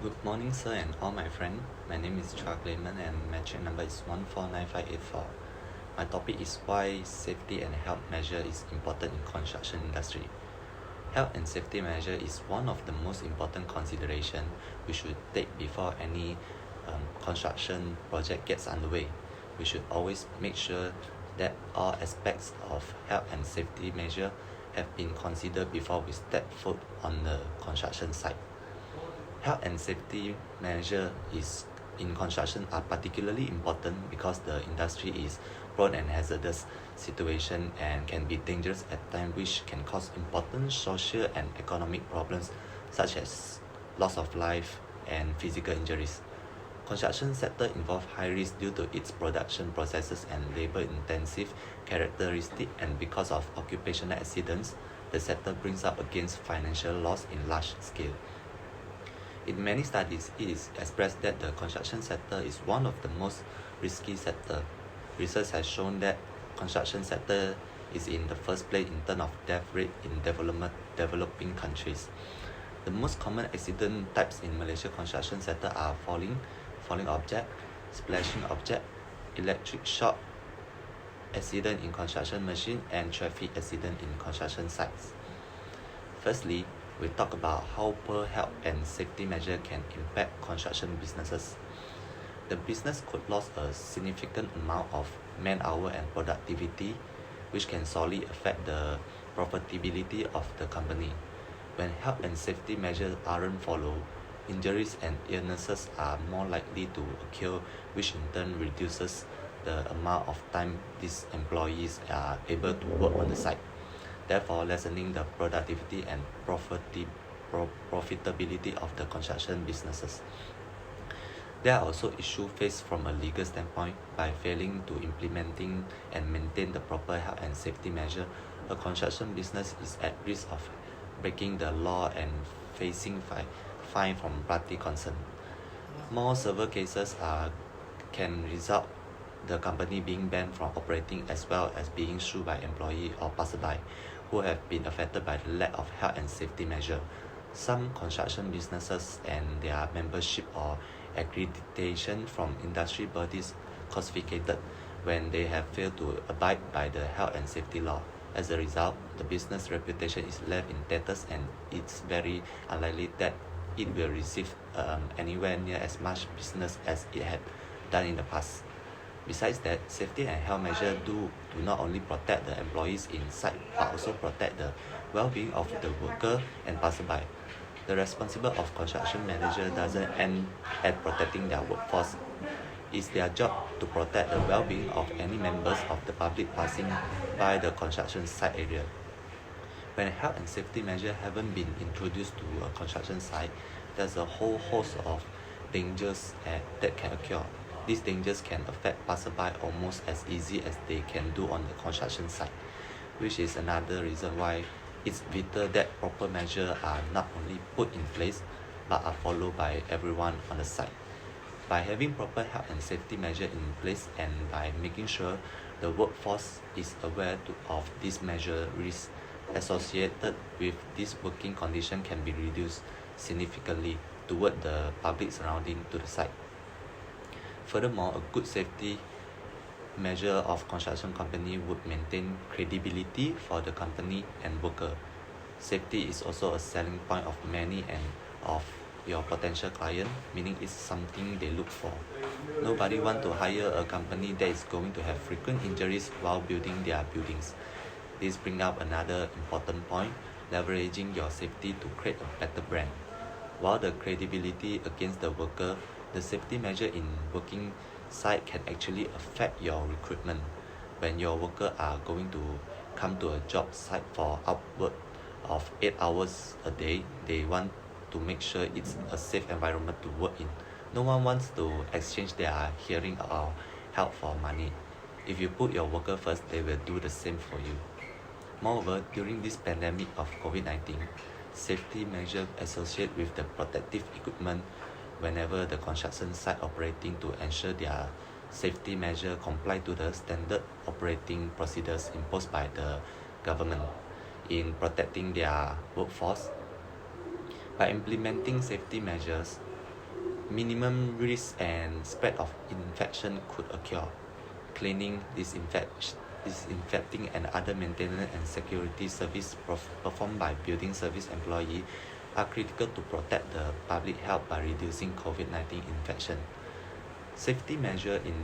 Good morning, sir, and all my friends. My name is Chua Clayman, and my check number is 149584. My topic is why safety and health measure is important in construction industry. Health and safety measure is one of the most important consideration we should take before any construction project gets underway. We should always make sure that all aspects of health and safety measure have been considered before we step foot on the construction site. Health and safety measure is in construction are particularly important because the industry is prone and hazardous situation and can be dangerous at times, which can cause important social and economic problems such as loss of life and physical injuries. Construction sector involve high risk due to its production processes and labor intensive characteristic, and because of occupational accidents, the sector brings up against financial loss in large scale. In many studies, it is expressed that the construction sector is one of the most risky sector. Research has shown that construction sector is in the first place in terms of death rate in developing countries. The most common accident types in Malaysia construction sector are falling object, splashing object, electric shock accident in construction machine, and traffic accident in construction sites. Firstly, we talk about how poor health and safety measure can impact construction businesses. The business could lose a significant amount of man-hour and productivity, which can sorely affect the profitability of the company. When health and safety measures aren't followed, injuries and illnesses are more likely to occur, which in turn reduces the amount of time these employees are able to work on the site, therefore lessening the productivity and profitability of the construction businesses. There are also issues faced from a legal standpoint. By failing to implementing and maintain the proper health and safety measure, a construction business is at risk of breaking the law and facing fine from party concerned. More severe cases can result the company being banned from operating, as well as being sued by employee or passerby who have been affected by the lack of health and safety measure. Some construction businesses and their membership or accreditation from industry bodies confiscated when they have failed to abide by the health and safety law. As a result, the business reputation is left in tatters, and it's very unlikely that it will receive anywhere near as much business as it had done in the past. Besides that, safety and health measures do not only protect the employees inside, but also protect the well-being of the worker and passerby. The responsible of construction manager doesn't end at protecting their workforce. It's their job to protect the well-being of any members of the public passing by the construction site area. When health and safety measures haven't been introduced to a construction site, there's a whole host of dangers that can occur. These dangers can affect passerby almost as easy as they can do on the construction site, which is another reason why it's vital that proper measures are not only put in place but are followed by everyone on the site. By having proper health and safety measures in place, and by making sure the workforce is aware of these measures, risks associated with this working condition can be reduced significantly toward the public surrounding to the site. Furthermore, a good safety measure of construction company would maintain credibility for the company and worker. Safety is also a selling point of many and of your potential client, meaning it's something they look for. Nobody want to hire a company that is going to have frequent injuries while building their buildings. This brings up another important point: leveraging your safety to create a better brand. While the credibility against the worker, the safety measure in working site can actually affect your recruitment. When your workers are going to come to a job site for upward of 8 hours a day, they want to make sure it's a safe environment to work in. No one wants to exchange their hearing or health for money. If you put your worker first, they will do the same for you. Moreover, during this pandemic of COVID-19, safety measures associated with the protective equipment whenever the construction site operating to ensure their safety measure comply to the standard operating procedures imposed by the government in protecting their workforce. By implementing safety measures, minimum risk and spread of infection could occur. Cleaning, disinfecting and other maintenance and security service performed by building service employees are critical to protect the public health by reducing COVID-19 infection. Safety measures in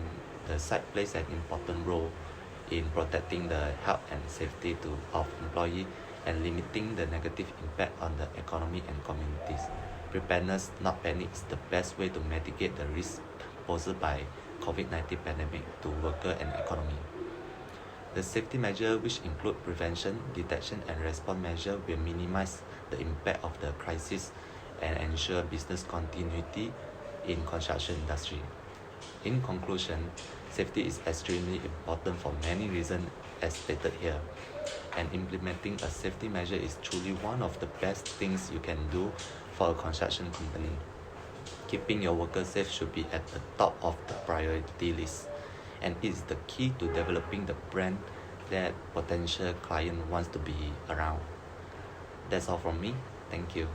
the site plays an important role in protecting the health and safety of employees and limiting the negative impact on the economy and communities. Preparedness, not panic, is the best way to mitigate the risk posed by COVID-19 pandemic to worker and economy. The safety measures, which include prevention, detection and response measures, will minimize the impact of the crisis and ensure business continuity in construction industry. In conclusion, safety is extremely important for many reasons as stated here, and implementing a safety measure is truly one of the best things you can do for a construction company. Keeping your workers safe should be at the top of the priority list, and it is the key to developing the brand that potential client wants to be around. That's all from me. Thank you.